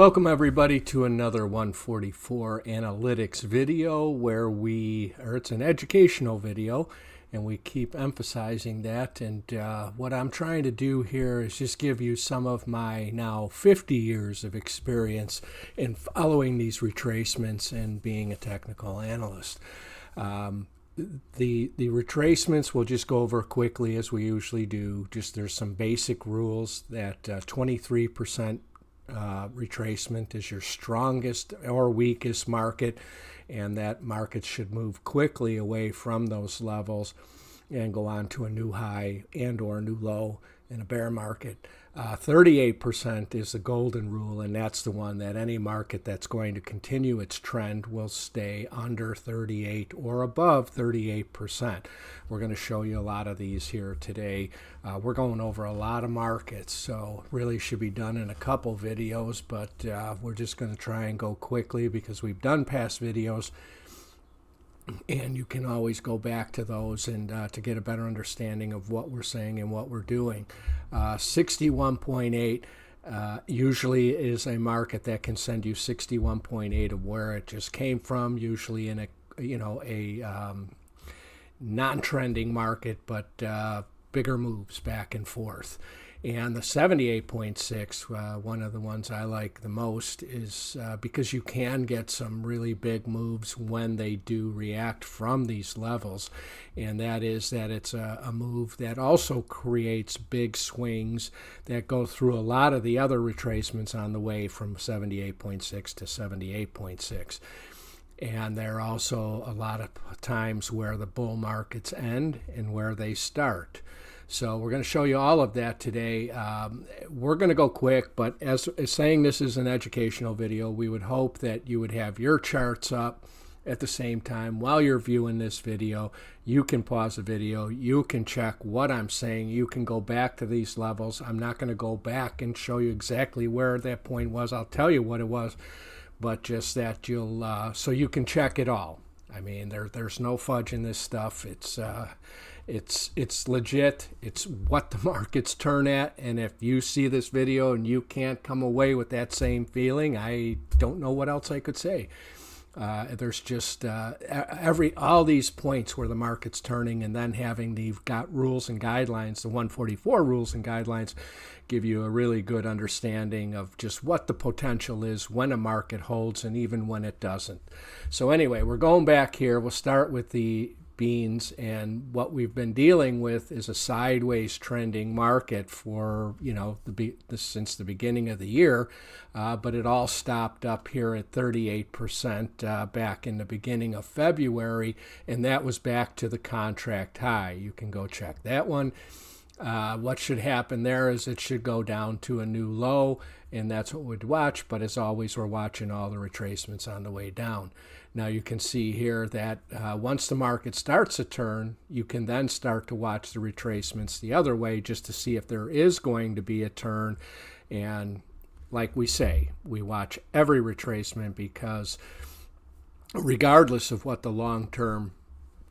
Welcome everybody to another 144 analytics video where it's an educational video and we keep emphasizing that. And what I'm trying to do here is just give you some of my now 50 years of experience in following these retracements and being a technical analyst. The retracements we'll just go over quickly as we usually do. Just there's some basic rules that 23% retracement is your strongest or weakest market, and that market should move quickly away from those levels and go on to a new high and or new low in a bear market. 38% is the golden rule, and that's the one that any market that's going to continue its trend will stay under 38 or above 38%. We're going to show you a lot of these here today. We're going over a lot of markets, so really should be done in a couple videos, but we're just going to try and go quickly because we've done past videos and you can always go back to those and to get a better understanding of what we're saying and what we're doing. 61.8 usually is a market that can send you 61.8 of where it just came from, usually in a non-trending market, but bigger moves back and forth. And the 78.6, one of the ones I like the most, is because you can get some really big moves when they do react from these levels. And that is that it's a move that also creates big swings that go through a lot of the other retracements on the way from 78.6 to 78.6. And there are also a lot of times where the bull markets end and where they start. So we're going to show you all of that today. We're going to go quick, but as saying this is an educational video, we would hope that you would have your charts up at the same time while you're viewing this video. You can pause the video. You can check what I'm saying. You can go back to these levels. I'm not going to go back and show you exactly where that point was. I'll tell you what it was, but just that you'll so you can check it all. I mean, there's no fudge in this stuff. It's legit. It's what the markets turn at. And if you see this video and you can't come away with that same feeling, I don't know what else I could say. There's just all these points where the market's turning, and then you've got rules and guidelines. The 144 rules and guidelines give you a really good understanding of just what the potential is when a market holds and even when it doesn't. So anyway, we're going back here. We'll start with the beans, and what we've been dealing with is a sideways trending market for since the beginning of the year, but it all stopped up here at 38% back in the beginning of February, and that was back to the contract high. You can go check that one. What should happen there is it should go down to a new low, and that's what we'd watch. But as always, we're watching all the retracements on the way down. Now you can see here that once the market starts a turn, you can then start to watch the retracements the other way just to see if there is going to be a turn. And like we say, we watch every retracement because regardless of what the long-term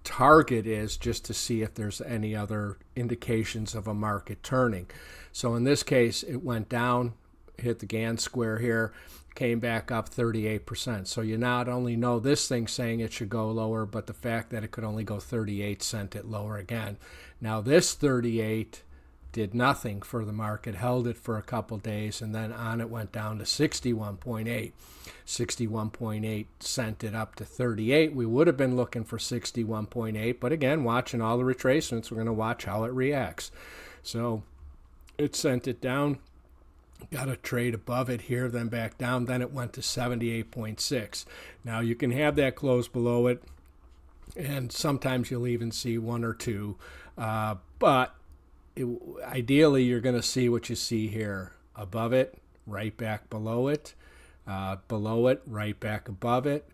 target is, just to see if there's any other indications of a market turning. So in this case, it went down, hit the Gann square here, came back up 38%. So you not only know this thing saying it should go lower, but the fact that it could only go 38 sent it lower again. Now this 38 did nothing for the market, held it for a couple days, and then on it went down to 61.8. 61.8 sent it up to 38. We would have been looking for 61.8, but again, watching all the retracements, we're going to watch how it reacts. So it sent it down, got a trade above it here, then back down, then it went to 78.6. Now you can have that close below it, and sometimes you'll even see one or two, but ideally you're going to see what you see here: above it, right back below it, right back above it,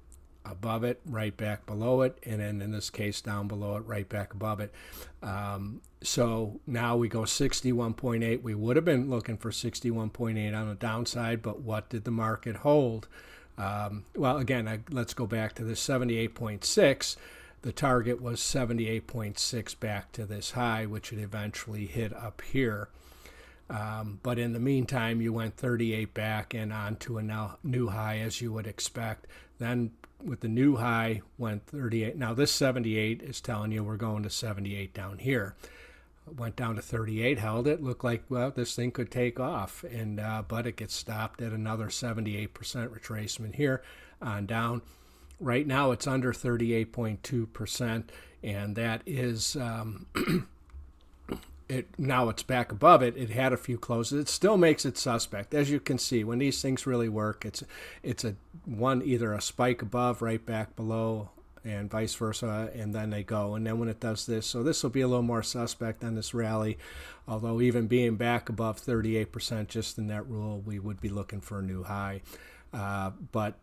right back below it, and then in this case down below it, right back above it. So now we go 61.8. We would have been looking for 61.8 on the downside, but what did the market hold? Well, again, let's go back to this 78.6. The target was 78.6 back to this high, which it eventually hit up here. But in the meantime, you went 38 back and on to a new high, as you would expect. Then with the new high, went 38. Now this 78 is telling you we're going to 78 down here. Went down to 38, held it, looked like, well, this thing could take off, and but it gets stopped at another 78% retracement here on down. Right now it's under 38.2%, and that is now it's back above it. It had a few closes. It still makes it suspect. As you can see, when these things really work, it's either a spike above, right back below, and vice versa, and then they go. And then when it does this, so this will be a little more suspect on this rally, although even being back above 38% just in that rule, we would be looking for a new high. But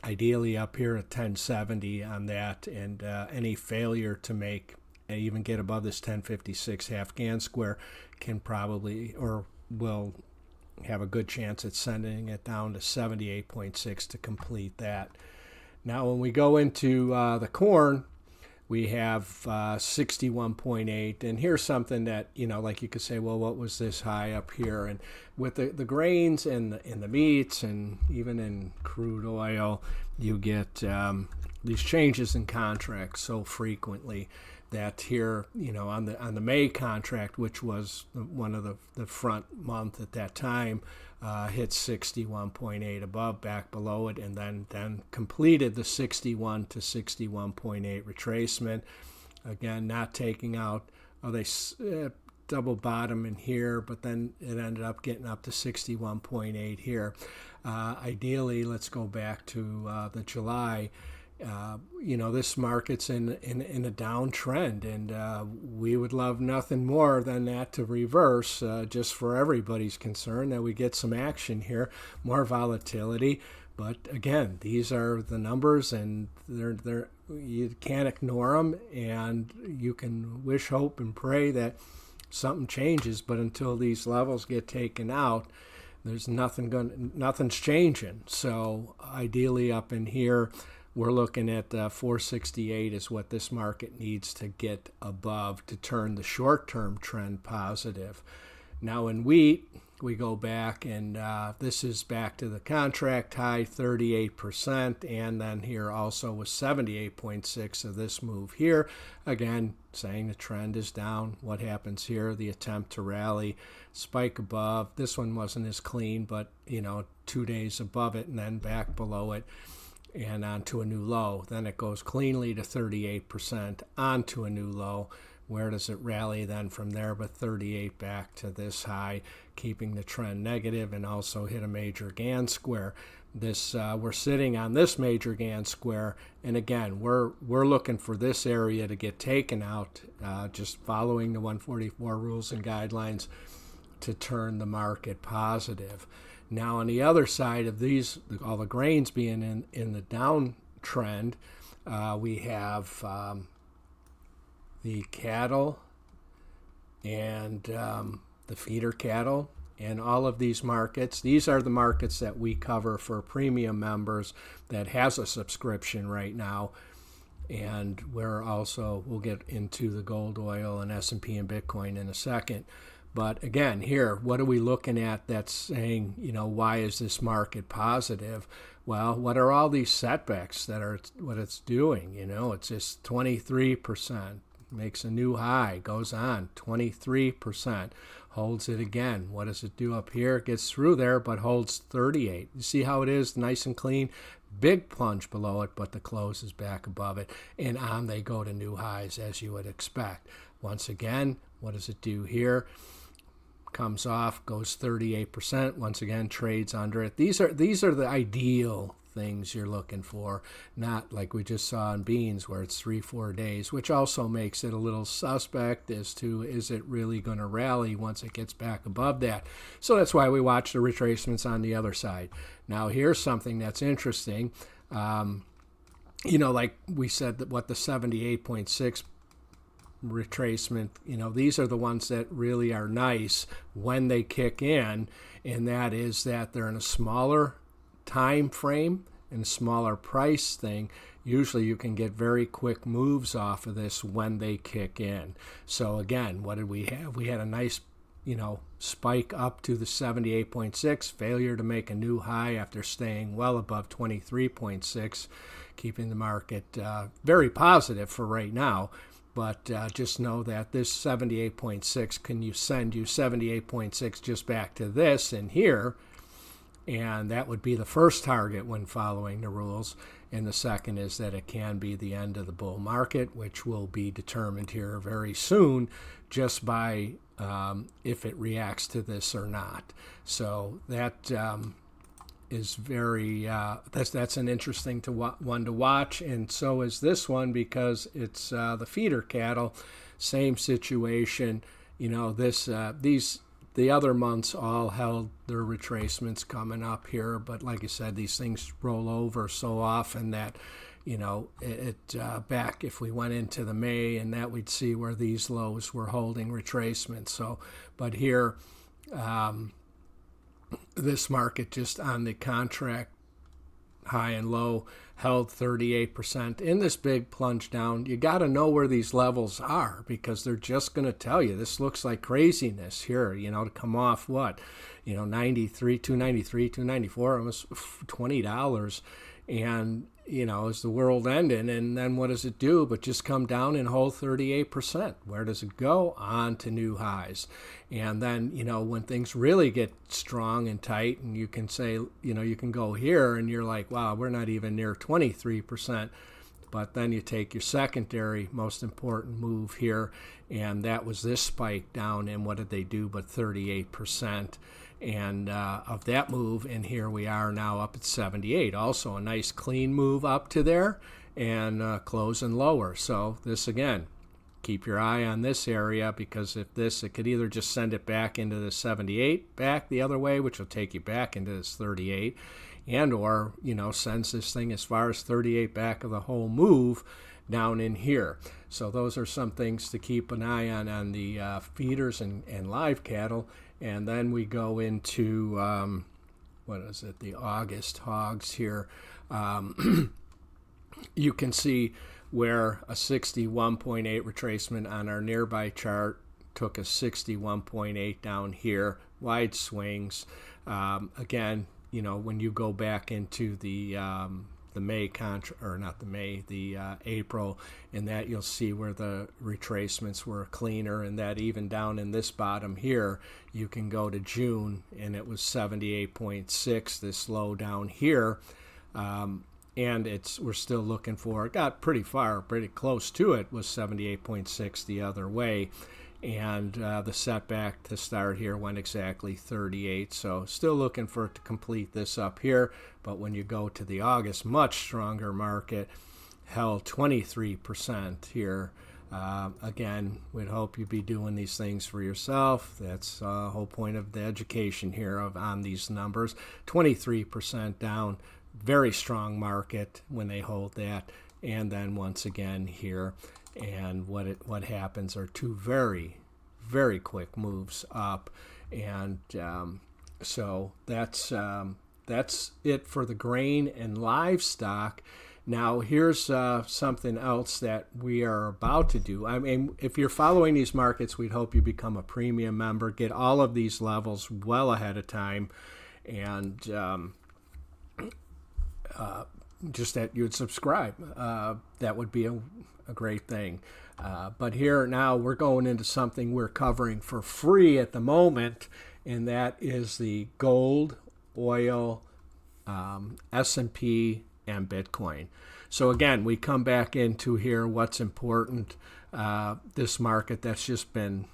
ideally up here at 1070 on that, and any failure to make even get above this 1056 half Gann square can probably or will have a good chance at sending it down to 78.6 to complete that. Now when we go into the corn, we have 61.8, and here's something that, like you could say, well, what was this high up here? And with the grains and the meats and even in crude oil, you get these changes in contracts so frequently that here, on the May contract, which was one of the front month at that time, hit 61.8 above, back below it, and then completed the 61 to 61.8 retracement. Again, not taking out, they double bottom in here, but then it ended up getting up to 61.8 here. Ideally, let's go back to the July. This market's in a downtrend, and we would love nothing more than that to reverse, just for everybody's concern, that we get some action here, more volatility. But again, these are the numbers, and they're you can't ignore them, and you can wish, hope, and pray that something changes. But until these levels get taken out, there's nothing's changing. So ideally, up in here, we're looking at 468 is what this market needs to get above to turn the short-term trend positive. Now in wheat, we go back, and this is back to the contract high, 38%, and then here also was 78.6 of this move here. Again, saying the trend is down. What happens here? The attempt to rally, spike above. This one wasn't as clean, but 2 days above it and then back below it, and onto a new low. Then it goes cleanly to 38%, onto a new low. Where does it rally then from there? But 38 back to this high, keeping the trend negative, and also hit a major Gann square. This we're sitting on this major Gann square, and again, we're looking for this area to get taken out, just following the 144 rules and guidelines to turn the market positive. Now, on the other side of these, all the grains being in the downtrend, we have the cattle and the feeder cattle, and all of these markets. These are the markets that we cover for premium members that has a subscription right now. And we'll get into the gold, oil, and S&P and Bitcoin in a second. But again, here, what are we looking at that's saying, why is this market positive? Well, what are all these setbacks that are what it's doing? It's just 23%, makes a new high, goes on, 23%, holds it again. What does it do up here? It gets through there, but holds 38. You see how it is, nice and clean? Big plunge below it, but the close is back above it, and on they go to new highs, as you would expect. Once again, what does it do here? Comes off, goes 38%, once again trades under it. These are the ideal things you're looking for, not like we just saw in beans where it's 3-4 days, which also makes it a little suspect as to, is it really going to rally once it gets back above that? So that's why we watch the retracements on the other side. Now here's something that's interesting. Like we said, that what the 78.6 retracement, these are the ones that really are nice when they kick in, and that is that they're in a smaller time frame and a smaller price thing. Usually you can get very quick moves off of this when they kick in. So again, what did we have? We had a nice spike up to the 78.6, failure to make a new high after staying well above 23.6, keeping the market very positive for right now. But just know that this 78.6, can you send you 78.6 just back to this and here, and that would be the first target when following the rules. And the second is that it can be the end of the bull market, which will be determined here very soon just by if it reacts to this or not. So that is very that's an interesting one to watch, and so is this one because it's the feeder cattle. Same situation. The other months all held their retracements coming up here, but like I said, these things roll over so often that back if we went into the May and that we'd see where these lows were holding retracements. So but here this market just on the contract high and low held 38%. In this big plunge down, you got to know where these levels are because they're just going to tell you this looks like craziness here, to come off what, 93, 293, 294, almost $20. And, is the world ending? And then what does it do but just come down and hold 38%? Where does it go? On to new highs. And then, when things really get strong and tight and you can say, you can go here and you're like, wow, we're not even near 23%. But then you take your secondary most important move here, and that was this spike down. And what did they do but 38%? And of that move, and here we are now up at 78. Also a nice clean move up to there and closing lower. So this again, keep your eye on this area because if this, it could either just send it back into the 78 back the other way, which will take you back into this 38, and or sends this thing as far as 38 back of the whole move down in here. So those are some things to keep an eye on the feeders and live cattle. And then we go into, the August hogs here. You can see where a 61.8 retracement on our nearby chart took a 61.8 down here, wide swings. Again, when you go back into the May contract, or not the May, the April, and that you'll see where the retracements were cleaner, and that even down in this bottom here, you can go to June, and it was 78.6, this low down here, and we're still looking for, it got pretty close to it, was 78.6 the other way. And the setback to start here went exactly 38. So still looking for it to complete this up here. But when you go to the August, much stronger market, held 23% here. Again, we'd hope you'd be doing these things for yourself. That's the whole point of the education here on these numbers. 23% down, very strong market when they hold that. And then once again here. And what happens are two very, very quick moves up, and so that's it for the grain and livestock. Now here's something else that we are about to do. I mean, if you're following these markets, we'd hope you become a premium member, get all of these levels well ahead of time, and just that you'd subscribe. That would be a great thing. But here now we're going into something we're covering for free at the moment, and that is the gold, oil, S&P, and Bitcoin. So again, we come back into here what's important. This market that's just been,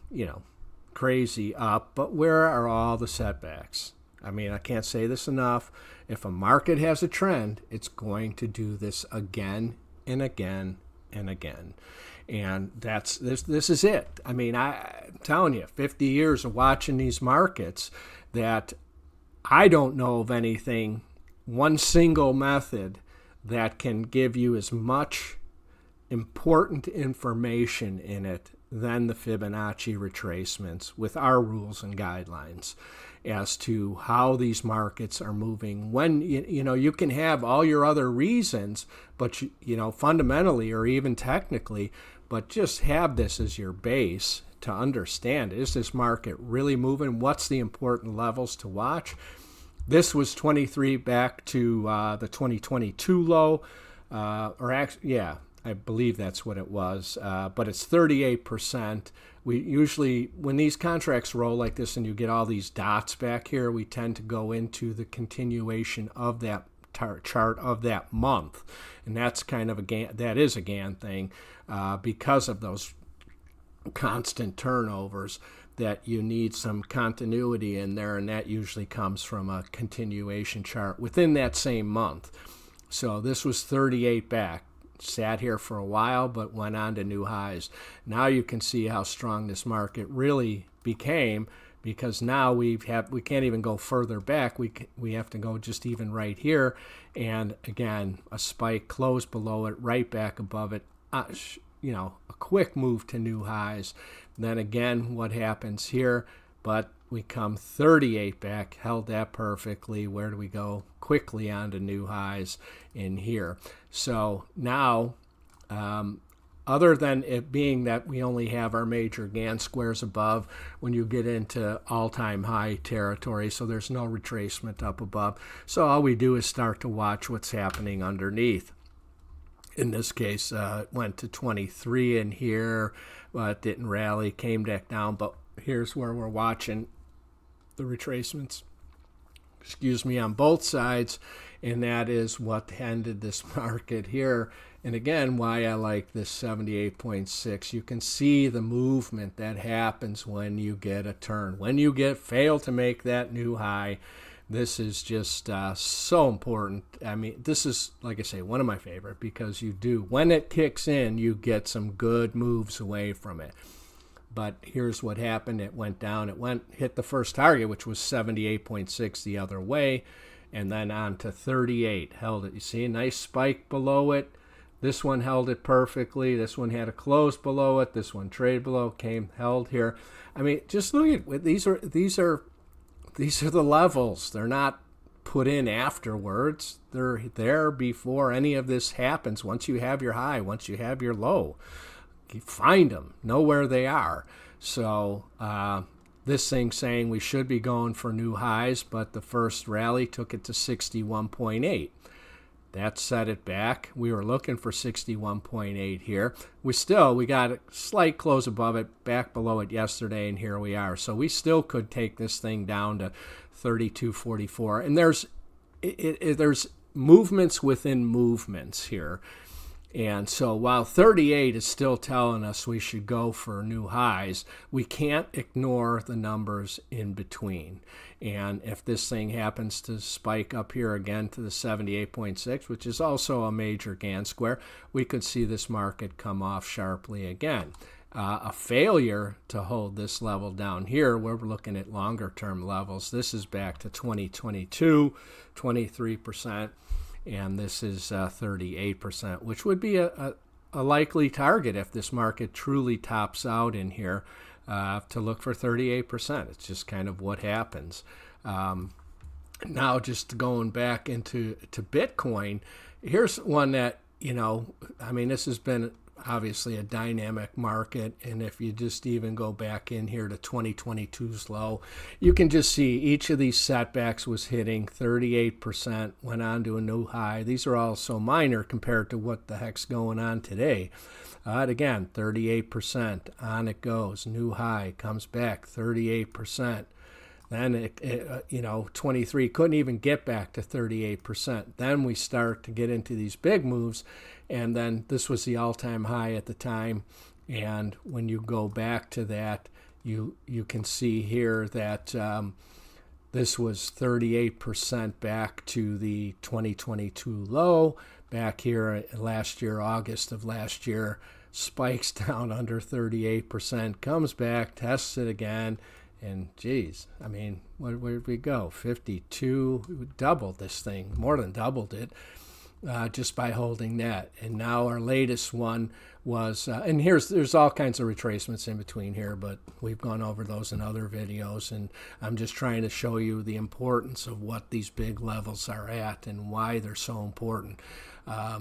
crazy up, but where are all the setbacks? I mean, I can't say this enough. If a market has a trend, it's going to do this again and again and again. And this is it. I mean, I'm telling you, 50 years of watching these markets, that I don't know of anything, one single method that can give you as much important information in it than the Fibonacci retracements with our rules and guidelines as to how these markets are moving. When you can have all your other reasons, but fundamentally or even technically, but just have this as your base to understand, is this market really moving? What's the important levels to watch? This was 23 back to the 2022 low, or actually, yeah, I believe that's what it was, but it's 38%. We usually, when these contracts roll like this and you get all these dots back here, we tend to go into the continuation of that chart of that month, and that's kind of that is a Gann thing, because of those constant turnovers, that you need some continuity in there, and that usually comes from a continuation chart within that same month. So this was 38 back, sat here for a while, but went on to new highs. Now you can see how strong this market really became, because now we can't even go further back. We have to go just even right here, and again, a spike, close below it, right back above it, a quick move to new highs. Then again, what happens here? But we come 38 back, held that perfectly. Where do we go? Quickly on to new highs in here. So now, other than it being that we only have our major Gann squares above, when you get into all-time high territory, so there's no retracement up above. So all we do is start to watch what's happening underneath. In this case, it went to 23 in here, but didn't rally, came back down. But here's where we're watching the retracements, on both sides, and that is what ended this market here. And again, why I like this 78.6. You can see the movement that happens when you get a turn. When you fail to make that new high, this is just so important. I mean, this is, like I say, one of my favorite, because when it kicks in, you get some good moves away from it. But here's what happened. It went down. Hit the first target, which was 78.6 the other way, and then on to 38. Held it. You see a nice spike below it. This one held it perfectly. This one had a close below it. This one traded below, held here. I mean, just look at these are the levels. They're not put in afterwards. They're there before any of this happens. Once you have your high, once you have your low, you find them, know where they are. So this thing saying we should be going for new highs, but the first rally took it to 61.8. That set it back. We were looking for 61.8 here. We got a slight close above it, back below it yesterday, and here we are. So we still could take this thing down to 32.44. And there's movements within movements here. And so while 38 is still telling us we should go for new highs, we can't ignore the numbers in between. And if this thing happens to spike up here again to the 78.6, which is also a major Gann square, we could see this market come off sharply again. A failure to hold this level down here, we're looking at longer term levels. This is back to 2022, 23%. And this is 38%, which would be a likely target if this market truly tops out in here, to look for 38%. It's just kind of what happens. Now, just going back to Bitcoin, here's one that, this has been obviously a dynamic market, and if you just even go back in here to 2022's low, you can just see each of these setbacks was hitting 38%, went on to a new high. These are all so minor compared to what the heck's going on today. And again, 38%, on it goes, new high, comes back, 38%. Then 23 couldn't even get back to 38%. Then we start to get into these big moves, and then this was the all-time high at the time. And when you go back to that, you can see here that this was 38% back to the 2022 low. Back here last year, August of last year, spikes down under 38%, comes back, tests it again. And geez, where did we go? 52, we doubled this thing, more than doubled it. just by holding that. And now our latest one was, and there's all kinds of retracements in between here, but we've gone over those in other videos, and I'm just trying to show you the importance of what these big levels are at and why they're so important,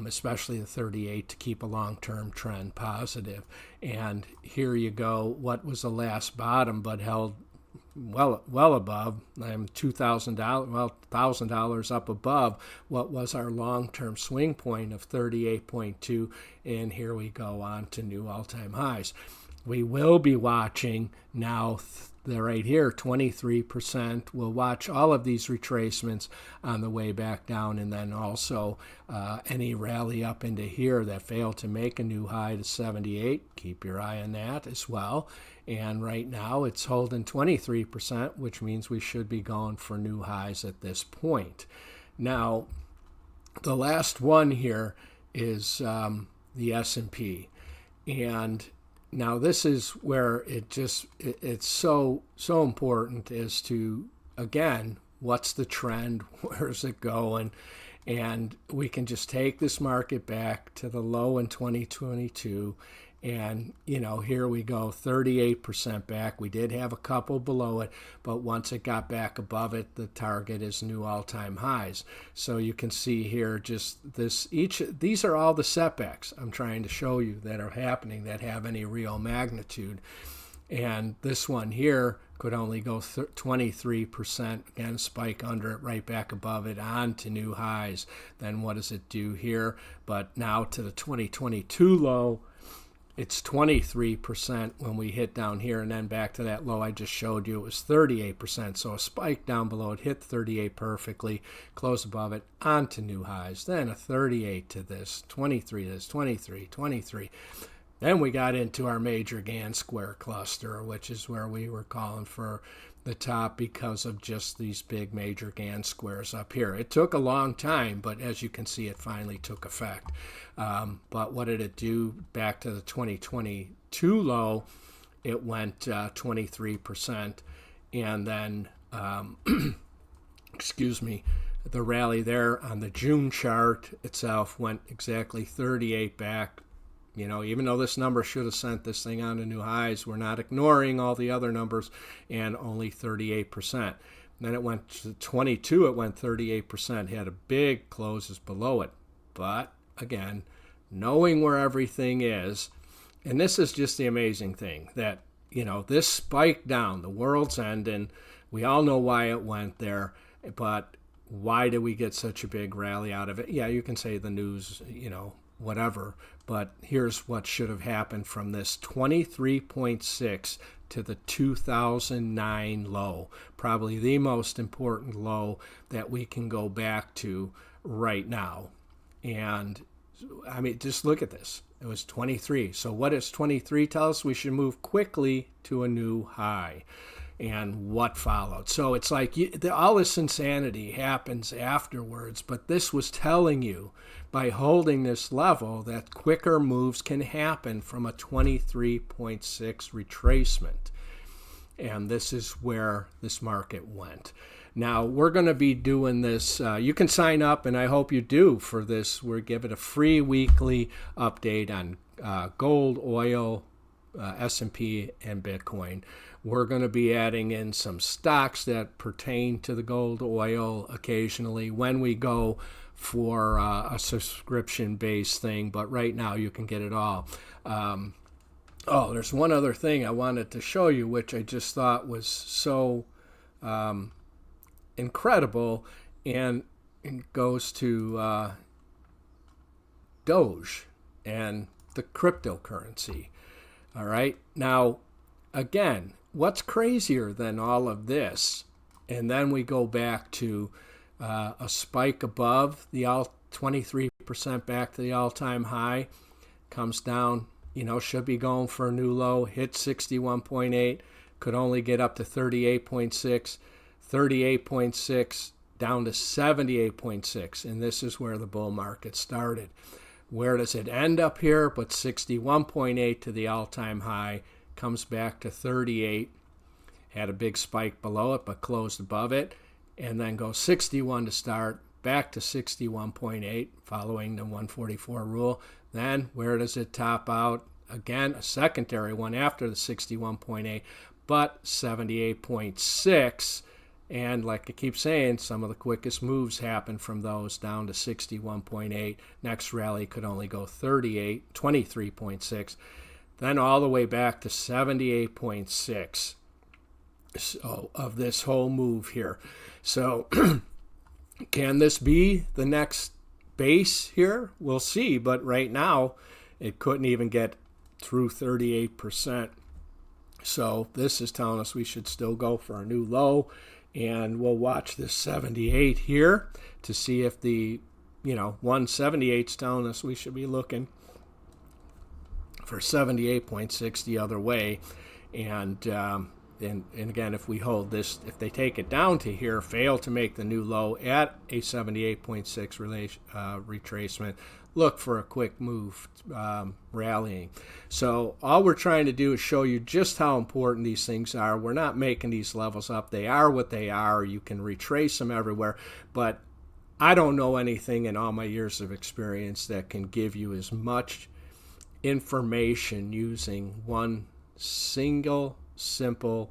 especially the 38, to keep a long-term trend positive. And here you go, what was the last bottom but held well above, $2,000, well, $1,000 up above what was our long-term swing point of 38.2, and here we go on to new all-time highs. We will be watching now, they're right here, 23%. We'll watch all of these retracements on the way back down, and then also any rally up into here that failed to make a new high to 78. Keep your eye on that as well. And right now it's holding 23%, which means we should be going for new highs at this point. Now, the last one here is the S&P. And now this is where it's so important as to, again, what's the trend, where's it going? And we can just take this market back to the low in 2022. And, here we go, 38% back. We did have a couple below it, but once it got back above it, the target is new all-time highs. So you can see here just these are all the setbacks I'm trying to show you that are happening that have any real magnitude. And this one here could only go 23%, again, spike under it, right back above it, on to new highs. Then what does it do here? But now to the 2022 low, it's 23% when we hit down here, and then back to that low I just showed you, it was 38%. So a spike down below it, hit 38 perfectly, close above it, on to new highs. Then a 38 to this, 23 to this, 23, 23. Then we got into our major Gann square cluster, which is where we were calling for the top because of just these big major Gann squares up here. It took a long time, but as you can see, it finally took effect. But what did it do? Back to the 2022 low, it went 23%. And then, excuse me, the rally there on the June chart itself went exactly 38 back. Even though this number should have sent this thing on to new highs, we're not ignoring all the other numbers, and only 38%. Then it went to 22, it went 38%, had a big closes below it. But again, knowing where everything is, and this is just the amazing thing, that, this spike down, the world's ending, we all know why it went there, but why did we get such a big rally out of it? Yeah, you can say the news, whatever, but here's what should have happened from this 23.6 to the 2009 low, probably the most important low that we can go back to right now. And just look at this. It was 23. So what does 23 tell us? We should move quickly to a new high. And what followed. So it's like all this insanity happens afterwards, but this was telling you by holding this level that quicker moves can happen from a 23.6 retracement. And this is where this market went. Now, we're going to be doing this. You can sign up, and I hope you do for this. We're giving a free weekly update on gold, oil, S&P, and Bitcoin. We're going to be adding in some stocks that pertain to the gold, oil occasionally when we go for a subscription-based thing. But right now you can get it all. There's one other thing I wanted to show you, which I just thought was so incredible, and it goes to Doge and the cryptocurrency. All right. Now, again, what's crazier than all of this? And then we go back to a spike above the 23% back to the all-time high, comes down, should be going for a new low, hit 61.8, could only get up to 38.6, 38.6 down to 78.6, and this is where the bull market started. Where does it end up here? But 61.8 to the all-time high, comes back to 38, had a big spike below it, but closed above it, and then goes 61 to start, back to 61.8 following the 144 rule. Then where does it top out? Again, a secondary one after the 61.8, but 78.6. And like I keep saying, some of the quickest moves happen from those down to 61.8. Next rally could only go 23.6. Then all the way back to 78.6. So of this whole move here. So can this be the next base here? We'll see. But right now, it couldn't even get through 38%. So this is telling us we should still go for a new low. And we'll watch this 78 here to see if the, 178 is telling us we should be looking for 78.6 the other way. And again, if we hold this, if they take it down to here, fail to make the new low at a 78.6 retracement, look for a quick move rallying. So all we're trying to do is show you just how important these things are. We're not making these levels up. They are what they are. You can retrace them everywhere. But I don't know anything in all my years of experience that can give you as much information using one single simple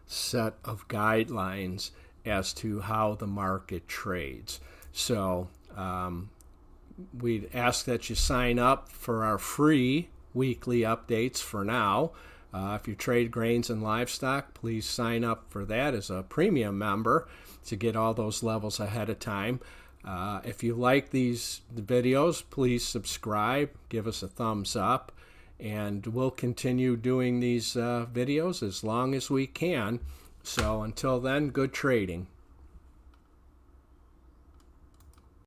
set of guidelines as to how the market trades. So we'd ask that you sign up for our free weekly updates for now. If you trade grains and livestock, please sign up for that as a premium member to get all those levels ahead of time. If you like these videos, please subscribe, give us a thumbs up, and we'll continue doing these videos as long as we can. So until then, good trading.